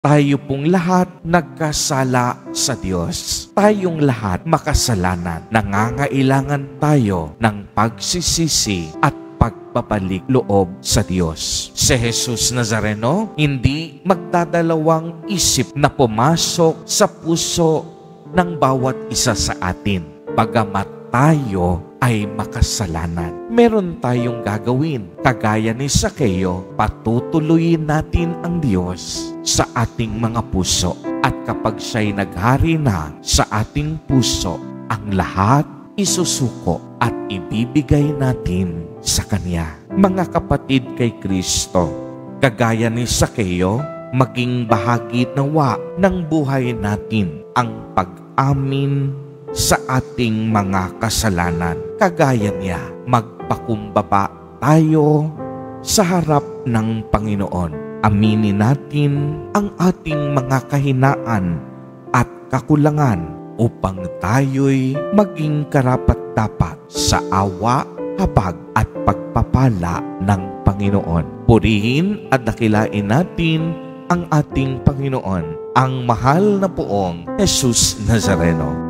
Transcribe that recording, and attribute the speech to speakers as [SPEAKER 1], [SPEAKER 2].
[SPEAKER 1] Tayo pong lahat nagkasala sa Diyos. Tayong lahat makasalanan. Nangangailangan tayo ng pagsisisi at pagpapalik loob sa Diyos. Si Jesus Nazareno, hindi magdadalawang isip na pumasok sa puso ng bawat isa sa atin. Bagamat tayo ay makasalanan, meron tayong gagawin. Kagaya ni Sakeo, patutuloyin natin ang Diyos sa ating mga puso. At kapag siya'y naghari na sa ating puso, ang lahat isusuko at ibibigay natin sa Kanya. Mga kapatid kay Kristo, kagaya ni Sakeo, maging bahagi nawa ng buhay natin ang pag-amin sa ating mga kasalanan. Kagaya niya, magpakumbaba tayo sa harap ng Panginoon. Aminin natin ang ating mga kahinaan at kakulangan upang tayo'y maging karapat-dapat sa awa, habag at pagpapala ng Panginoon. Purihin at dakilain natin ang ating Panginoon, ang mahal na poong Jesus Nazareno.